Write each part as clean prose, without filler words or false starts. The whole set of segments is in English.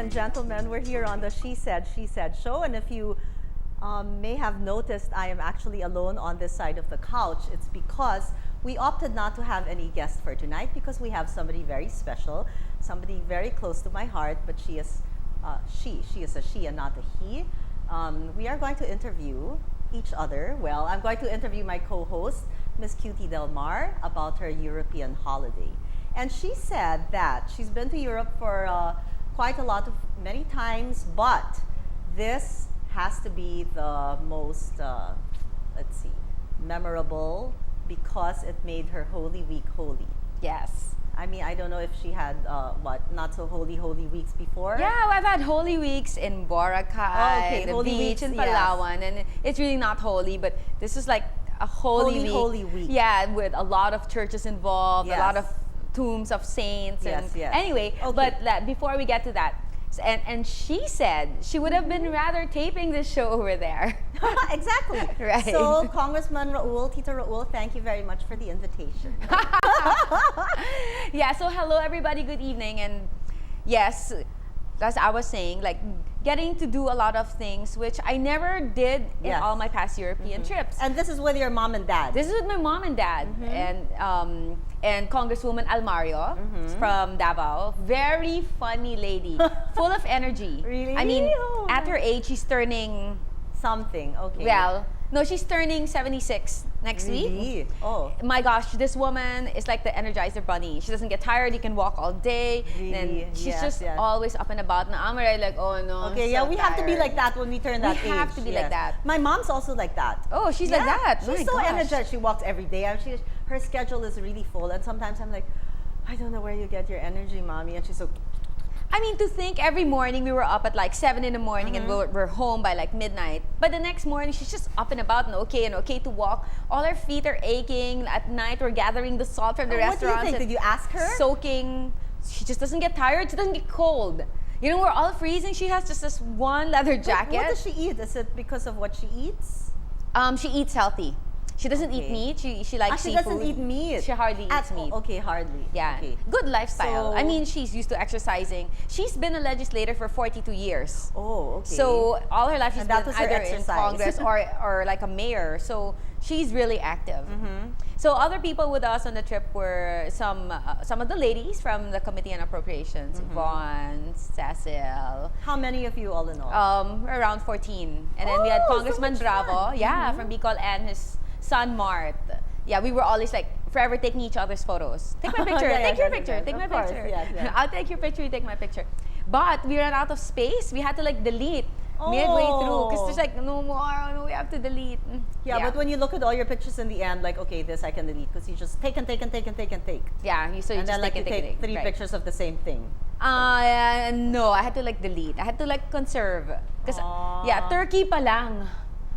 and gentlemen, we're here on the She Said show, and if you may have noticed, I am actually alone on this side of the couch. It's because we opted not to have any guests for tonight because we have somebody very special, somebody very close to my heart, but she is a she and not a he. We are going to interview each other. Well, I'm going to interview my co-host, Miss Cutie Del Mar, about her European holiday. And she said that she's been to Europe for quite many times, but this has to be the most, memorable because it made her Holy Week holy. Yes. I mean, I don't know if she had, not so holy weeks before? Yeah, well, I've had holy weeks in Boracay, the holy beach weeks, in yes. Palawan, and it's really not holy, but this is like a holy week. Yeah, with a lot of churches involved, Yes. a lot of tombs of saints. Yes, and yes. Anyway, Okay. but Before we get to that, and she said she would have been rather taping this show over there. Exactly. Right. So, Congressman Raul, Tito Raul, thank you very much for the invitation. Yeah, so hello everybody, good evening. And yes, as I was saying, like getting to do a lot of things which I never did in Yes. all my past European trips. And this is with your mom and dad. This is with my mom and dad and Congresswoman Almario from Davao. Very funny lady, full of energy. Really? I mean, Oh. at her age, she's turning, Something, okay. well, no, she's turning 76 next week. Really? Oh. My gosh, this woman is like the Energizer Bunny. She doesn't get tired. You can walk all day. Really? And she's Yes, just yes. always up and about. And I'm already like, oh no. Okay, I'm yeah, so we have to be tired. like that when we turn that age. We have to be like that. My mom's also like that. Oh, she's like Yeah, that. She's My so gosh. energized. She walks every day. And her schedule is really full. And sometimes I'm like, I don't know where you get your energy, mommy. And she's so, I mean, to think every morning we were up at like 7 in the morning and we're home by like midnight. But the next morning, she's just up and about and okay to walk. All her feet are aching. At night, we're gathering the salt from the what do you restaurants. think? and Did you ask her? Soaking. She just doesn't get tired. She doesn't get cold. You know, we're all freezing. She has just this one leather jacket. What does she eat? Is it because of what she eats? She eats healthy. She doesn't eat Okay. meat. She likes She seafood. doesn't eat meat. She hardly eats meat. Okay, hardly. Yeah, Okay. good lifestyle. So- I mean, she's used to exercising. She's been a legislator for 42 years. Oh, okay. So all her life she's And that been was her either in exercise. Congress or like a mayor. So she's really active. So other people with us on the trip were some of the ladies from the Committee on Appropriations, Vaughn, Cecil, How many of you all in all? around 14. And then we had Oh, so Congressman much Bravo, fun. yeah, from Bicol, and his son Mart. Yeah, we were always like forever taking each other's photos. Take my picture, Yeah, take your yes, picture, yes, take of my course, picture. yes. I'll take your picture, you take my picture. But we ran out of space. We had to like delete midway through because there's like no more, no, we have to delete. Yeah, but when you look at all your pictures in the end, like, okay, this I can delete because you just take and take and take and take and take. Yeah, so you And just then like you take take three right. pictures of the same thing. No, I had to like delete. I had to like conserve. Because, Aw. yeah, Turkey pa lang.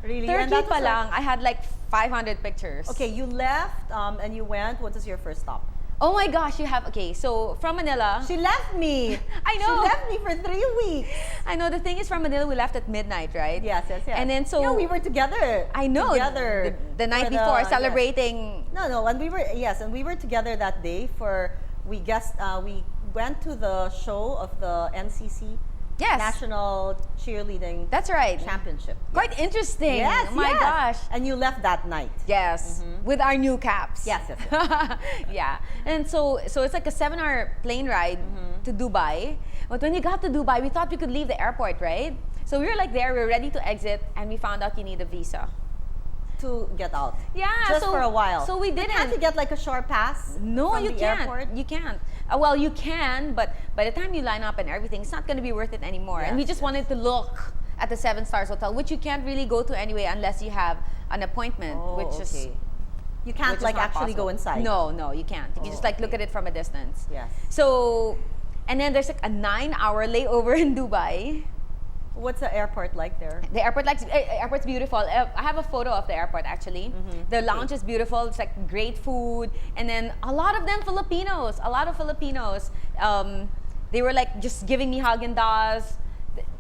Really? And Turkey that pa was lang, I had like 500 pictures. Okay, you left and you went. What was your first stop? Oh my gosh, okay, so from Manila. She left me. I know. She left me for 3 weeks. I know, the thing is from Manila, we left at midnight, right? Yes. And then so. Yeah, we were together. I know. Together. The night for before, yes. celebrating. No, and we were together that day we went to the show of the NCC Yes. National Cheerleading That's right. Championship. Quite interesting. Yes, My yes. gosh. And you left that night. Yes. With our new caps. Yes. Yeah. And so it's like a 7-hour plane ride to Dubai. But when we got to Dubai, we thought we could leave the airport, right? So we were like there, we were ready to exit, and we found out you need a visa. To get out. Yeah. Just so, for a while. So we But didn't. can't you get like a short pass? No, from you the can't. Airport? You can't. Well, you can, but by the time you line up and everything, it's not going to be worth it anymore. And we Yes, just wanted to look at the 7 Stars Hotel, which you can't really go to anyway unless you have an appointment, Oh, which is okay. You can't which is like not actually possible. go inside. No, you can't. You can just like look okay. at it from a distance. Yes. So, and then there's like a 9-hour layover in Dubai. What's the airport like there? The airport's beautiful. I have a photo of the airport actually. The lounge is beautiful. It's like great food, and then a lot of them Filipinos. A lot of Filipinos. They were like just giving me Haagen-Dazs.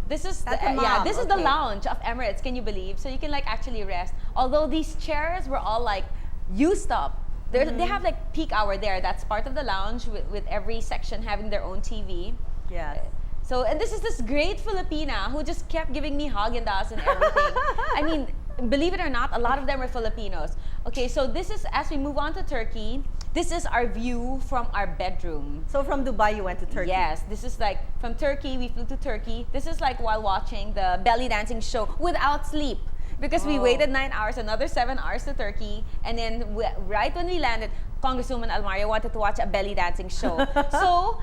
This is That's a mom, this is the okay. lounge of Emirates. Can you believe? So you can like actually rest. Although these chairs were all like used up. They have like peak hour there. That's part of the lounge with every section having their own TV. Yes. So, and this is this great Filipina who just kept giving me Haagen-Dazs and everything. I mean, believe it or not, a lot of them are Filipinos. Okay, so this is, as we move on to Turkey, this is our view from our bedroom. So from Dubai, you went to Turkey? Yes, this is like, from Turkey, we flew to Turkey. This is like while watching the belly dancing show without sleep. Because we waited 9 hours, another 7 hours to Turkey, and then right when we landed, Congresswoman Almario wanted to watch a belly dancing show. So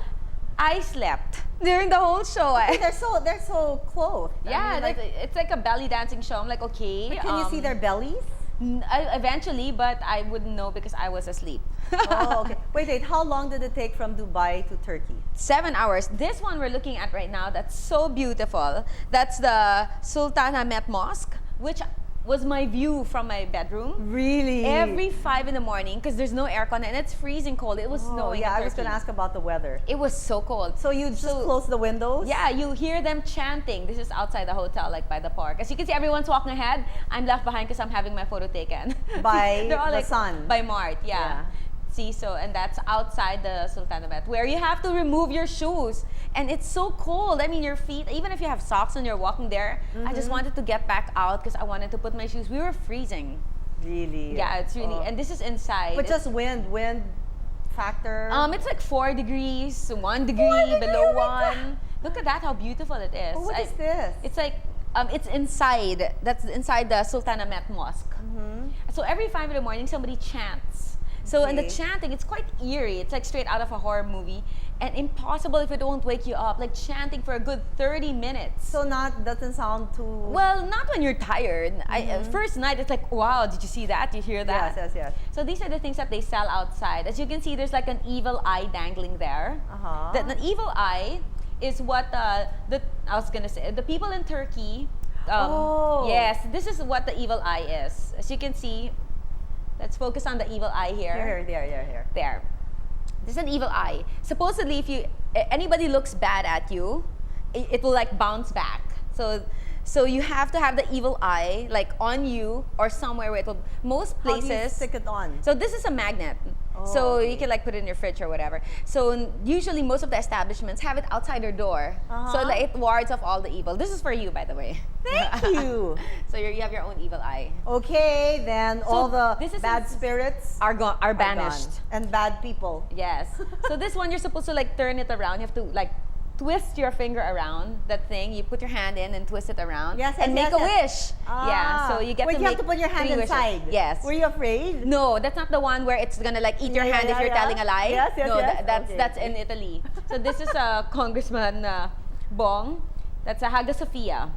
I slept during the whole show. They're so clothed. Yeah, it's like a belly dancing show. I'm like, okay. But can you see their bellies? Eventually, but I wouldn't know because I was asleep. Oh, okay. Wait. How long did it take from Dubai to Turkey? 7 hours. This one we're looking at right now, that's so beautiful. That's the Sultanahmet Mosque, which was my view from my bedroom. Really? Every 5 in the morning, because there's no aircon and it's freezing cold. It was snowing. Yeah, in I was going to Turkey. ask about the weather. It was so cold. So you just close the windows? Yeah, you hear them chanting. This is outside the hotel, like by the park. As you can see, everyone's walking ahead. I'm left behind because I'm having my photo taken. By They're all the like, sun? By Mart, yeah. See, so, and that's outside the Sultanahmet, where you have to remove your shoes. And it's so cold. I mean, your feet, even if you have socks and you're walking there, I just wanted to get back out because I wanted to put my shoes. We were freezing. Really? Yeah, it's really, and this is inside. But just wind factor? It's like 4 degrees, 1 degree, below 1. Look at that, how beautiful it is. What is this? It's like, it's inside, that's inside the Sultanahmet Mosque. So every 5 in the morning, somebody chants. So in the chanting, it's quite eerie. It's like straight out of a horror movie. And impossible if it won't wake you up. Like chanting for a good 30 minutes. So doesn't sound too... Well, not when you're tired. First night, it's like, wow, did you see that? Did you hear that? Yes. So these are the things that they sell outside. As you can see, there's like an evil eye dangling there. The evil eye is what I was gonna say, the people in Turkey, yes, this is what the evil eye is. As you can see, let's focus on the evil eye here. Here. There. This is an evil eye. Supposedly, if anybody looks bad at you, it will like bounce back. So you have to have the evil eye like on you or somewhere where it will. Most places. How do you stick it on? So this is a magnet. So you can like put it in your fridge or whatever. So usually most of the establishments have it outside their door. So like, it wards off all the evil. This is for you, by the way. Thank you. So you have your own evil eye. Okay, then So all the this is bad spirits Are banished. gone. And bad people. Yes. So this one, you're supposed to like turn it around. You have to like twist your finger around that thing. You put your hand in and twist it around. And make a wish. Yeah. So you get Wait, to you make have to put your hand 3 wishes. inside. Yes. Were you afraid? No, that's not the one where it's gonna like eat your hand if you're telling a lie. Yes. No, Okay. that's in Italy. So this is a Congressman Bong. That's a Hagia Sophia.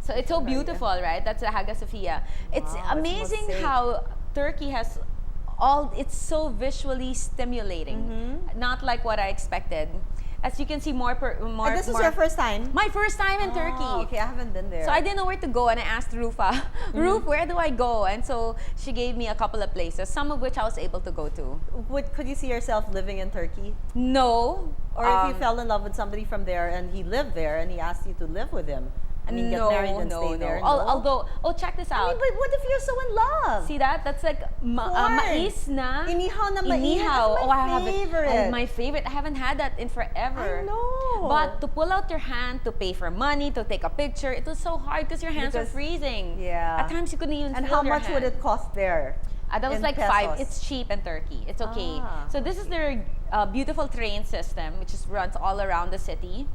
So it's so beautiful, right? That's a Hagia Sophia. It's amazing how Turkey has it's so visually stimulating. Not like what I expected. As you can see, more. And this is your first time? My first time in Turkey. Okay, I haven't been there. So I didn't know where to go, and I asked Rufa, Ruf, where do I go? And so she gave me a couple of places, some of which I was able to go to. Could you see yourself living in Turkey? No. Or if you fell in love with somebody from there and he lived there and he asked you to live with him? I mean, get married and stay there. No? Although, check this out. I mean, but what if you're so in love? See that? That's like mais na. Inihaw na mais. Inihaw. That's my favorite. My favorite. I haven't had that in forever. I know. But to pull out your hand, to pay for money, to take a picture, it was so hard because your hands are freezing. Yeah. At times you couldn't even And feel how your much hand. would it cost there? That was in like pesos? 5. It's cheap in Turkey. It's okay. So this is their beautiful train system, which just runs all around the city.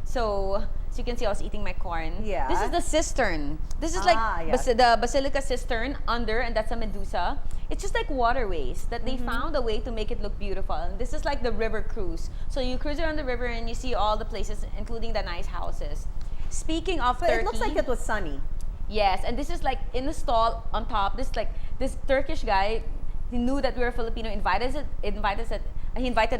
So you can see I was eating my corn. Yeah. This is the cistern. This is like the Basilica cistern under, and that's a Medusa. It's just like waterways that they found a way to make it look beautiful. And this is like the river cruise. So you cruise around the river and you see all the places, including the nice houses. Speaking of Turkey. It looks like it was sunny. Yes, and this is like in the stall on top. This Turkish guy, he knew that we were Filipino, he invited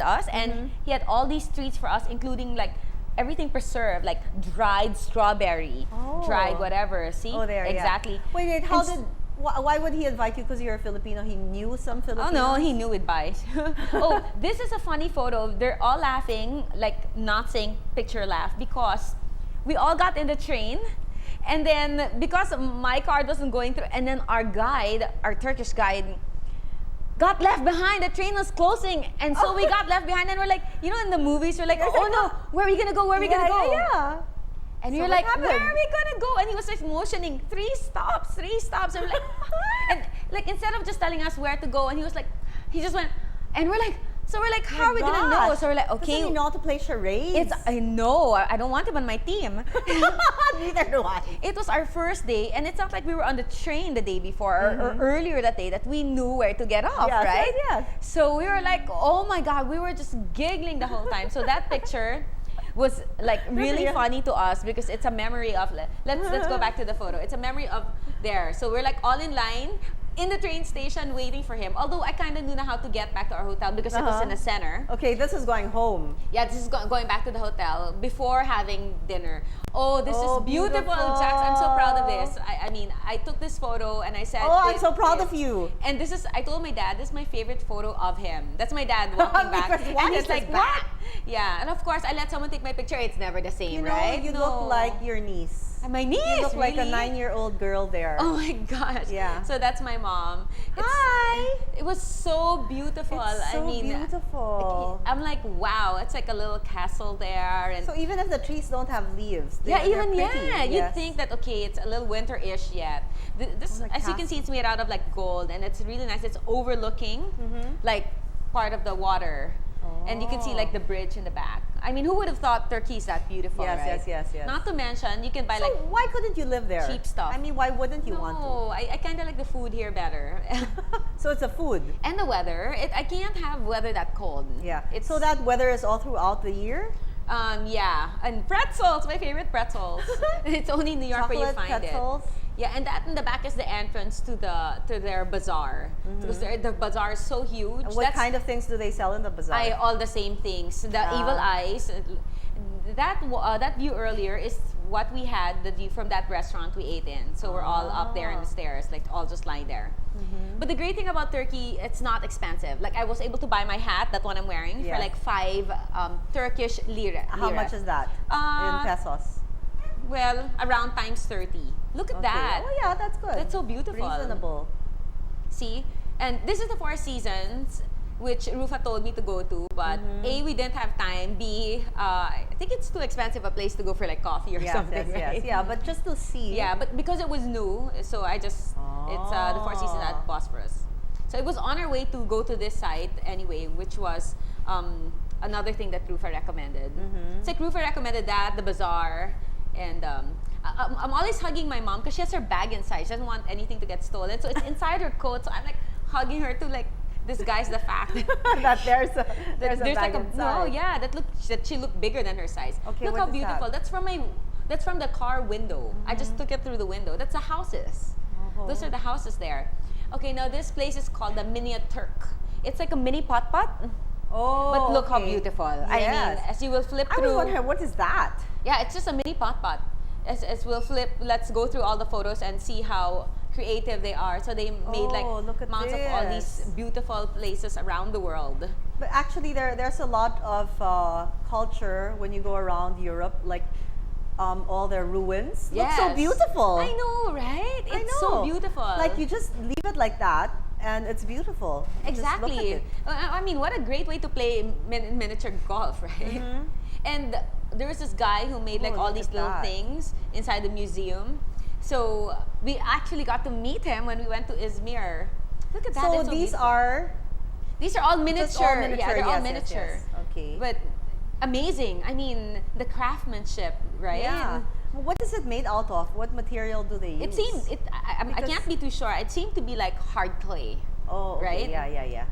us, and he had all these treats for us, including like everything preserved, like dried strawberry, dried whatever. See? Oh, there, exactly. Yeah. Wait, why would he invite you? Because you're a Filipino. He knew some Filipinos. Oh no, he knew we'd buy. This is a funny photo. They're all laughing, like not saying picture laugh, because we all got in the train. And then because my card wasn't going through, and then our guide, our Turkish guide, got left behind. The train was closing, and so we got left behind. And we're like, you know, in the movies, we're like, There's oh like, no, where are we gonna go? Where are we gonna go? Yeah. And So we were what like, happened? where are we gonna go? And he was like motioning, 3 stops, 3 stops. And we're like, and like instead of just telling us where to go, and he was like, he just went, and we're like, so we're like, how are we gonna know? Gosh. So we're like, Doesn't okay. he know how to play charades? I know, I don't want him on my team. Neither do I. It was our first day, and it's not like we were on the train the day before or earlier that day that we knew where to get off, Yes, right? yes, yes. So we were like, oh my God, we were just giggling the whole time. So that picture was like really funny to us because it's a memory of, let's go back to the photo. It's a memory of there. So we're like all in line in the train station waiting for him. Although I kind of knew how to get back to our hotel because it was in the center. Okay, this is going home. Yeah, this is going back to the hotel before having dinner. Oh, this Oh, is beautiful, Jax. I'm so proud of this. I mean, I took this photo and I said, Oh, I'm so proud of you. And this is, I told my dad, this is my favorite photo of him. That's my dad walking back. Because why And is he's like, his what? back? Yeah, and of course, I let someone take my picture. It's never the same, You know, right? you No. look like your niece. And my niece, You look like a really? 9-year-old girl there. Oh my gosh. Yeah. So that's my mom. Hi. It was so beautiful. It's so I mean, beautiful. I'm like, wow, it's like a little castle there. And So even if the trees don't have leaves, yeah, they're even pretty. yeah, you'd Yes. think that okay, it's a little winter-ish yet. This, Oh, like as you can see, it's made out of like gold, and it's really nice. It's overlooking like part of the water, and you can see like the bridge in the back. I mean, who would have thought Turkey is that beautiful? Yes, right? yes. Not to mention, you can buy So like why couldn't you live there? cheap stuff. I mean, why wouldn't you want to? no, I kind of like the food here better, So it's a food. and the weather. I can't have weather that cold. Yeah. It's So that weather is all throughout the year? yeah, and pretzels, my favorite pretzels. It's only in New York where you Chocolate find pretzels? it. Yeah, and that in the back is the entrance to their bazaar because the bazaar is so huge. And what kind of things do they sell in the bazaar? All the same things. The evil eyes. That view earlier is what we had, the view from that restaurant we ate in. So we're all up there in the stairs, like all just lying there. But the great thing about Turkey, it's not expensive. Like I was able to buy my hat, that one I'm wearing, Yes. for like 5 Turkish lira. How much is that in pesos? Well, around times 30. Look at Okay. that. Oh yeah, that's good. That's so beautiful. Reasonable. See? And this is the Four Seasons, which Rufa told me to go to, but A, we didn't have time. B, I think it's too expensive a place to go for like coffee or Yes, something, right? Yeah, but just to see. Yeah, but because it was new, so I just, it's the Four Seasons at Bosphorus. So it was on our way to go to this site anyway, which was another thing that Rufa recommended. It's like Rufa recommended that, the bazaar, and I'm always hugging my mom because she has her bag inside. She doesn't want anything to get stolen. So it's inside her coat. So I'm like hugging her to like disguise the fact that there's a bag like inside. no, yeah, that she looked bigger than her size. Okay, look what how is beautiful. that? That's from the car window. I just took it through the window. That's the houses. Oh. Those are the houses there. Okay, now this place is called the Mini Turk. It's like a mini pot. Oh, But look how okay. beautiful. I mean, Yes. as you will flip I was through. wondering, what is that? Yeah, it's just a mini pot. As we'll flip, let's go through all the photos and see how creative they are. So they made like look at mounts of all these this. beautiful places around the world. But actually, there's a lot of culture when you go around Europe, like all their ruins. Look so Yes. beautiful. I know, right? I It's know. so beautiful. Like you just leave it like that, and it's beautiful. You just look at Exactly. it. I mean, what a great way to play miniature golf, right? And there was this guy who made like Oh, all look these at little that. things inside the museum. So we actually got to meet him when we went to Izmir. Look at that. So it's these beautiful. are These are all miniature. just all miniature. Yeah, they're all Yes, miniature. yes. Okay. But amazing. I mean, the craftsmanship, right? Yeah. What is it made out of? What material do they use? It seemed. I Because- can't be too sure. It seemed to be like hard clay. Oh, okay. right? Yeah.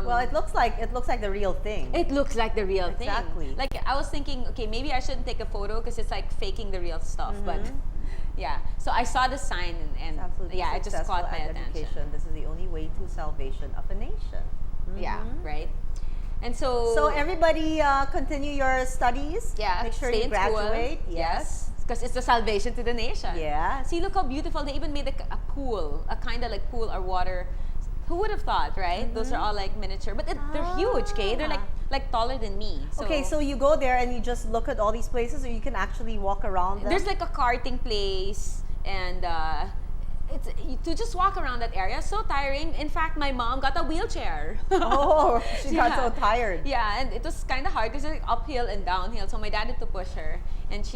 Well, it looks like the real thing. It looks like the real Exactly. thing. Like I was thinking, okay, maybe I shouldn't take a photo because it's like faking the real stuff. But yeah, so I saw the sign and It's absolutely yeah, it just successful caught my at attention. education. This is the only way to salvation of a nation. Yeah, right. And so So everybody, continue your studies. yeah, Make sure stay you in school. graduate. Yes. because it's the salvation to the nation. Yeah. See, look how beautiful. They even made a pool, a kind of like pool or water. Who would have thought, right? Those are all like miniature, but they're huge, okay? They're like taller than me. So Okay, so you go there and you just look at all these places, or you can actually walk around them. there's like a karting place and to just walk around that area, so tiring. In fact, my mom got a wheelchair. Oh, she got Yeah. so tired. Yeah, and it was kind of hard because it's like uphill and downhill. So my dad had to push her, and it's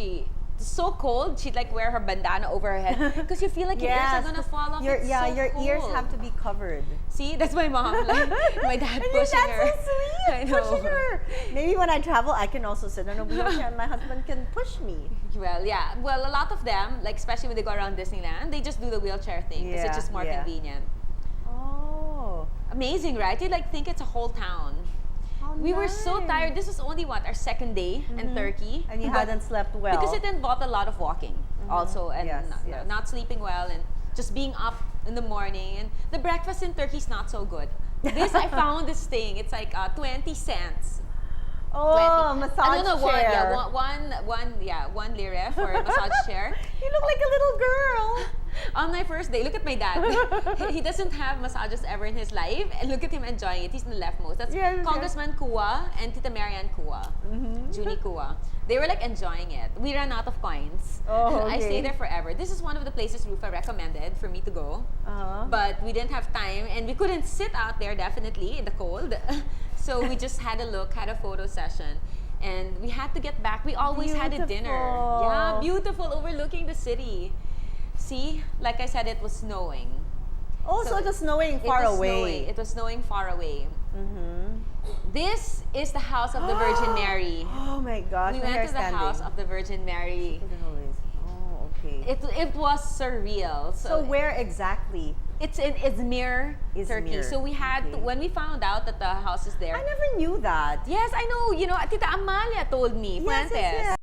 so cold. She'd like wear her bandana over her head because you feel like your ears are gonna fall off. It's so your ears cold. have to be covered. See, that's my mom. Like my dad And your pushing her. dad's so sweet, I know. pushing her. Maybe when I travel, I can also sit on a wheelchair and my husband can push me. Well, yeah. Well, a lot of them, like especially when they go around Disneyland, they just do the wheelchair thing because it's Yeah, just more yeah. convenient. Oh, Amazing, right? You like think it's a whole town. how We were so nice. tired. This was only what our second day in Turkey, And you But- hadn't slept well. because it involved a lot of walking also, and Yes, not, yes. not sleeping well, and just being up in the morning. And the breakfast in Turkey is not so good. This I found this thing. It's like 20 cents. Oh, 20. massage no, chair. one lira for a massage chair. You look like a little girl. On my first day, look at my dad. He doesn't have massages ever in his life, and look at him enjoying it. He's in the leftmost. That's Yes, yes. Congressman Kua and Tita Marian Kua, Junie Kua. They were like enjoying it. We ran out of coins. Oh, I okay. stayed there forever. This is one of the places Rufa recommended for me to go, Uh-huh. but we didn't have time, and we couldn't sit out there definitely in the cold. So we just had a look, had a photo session. And we had to get back. We always had a dinner. Beautiful. Yeah, beautiful, overlooking the city. See, like I said, it was snowing. Oh, so it was snowing far it was away. Snowing. It was snowing far away. This is the house of the Virgin Mary. Oh my gosh, We my went hair's to the house standing. of the Virgin Mary. Oh, okay. It was surreal. So where exactly? It's in Izmir, Turkey. Izmir, So we had okay. when we found out that the house is there. I never knew that. Yes, I know. You know, Tita Amalia told me. Yes, yes, Fuentes. yes.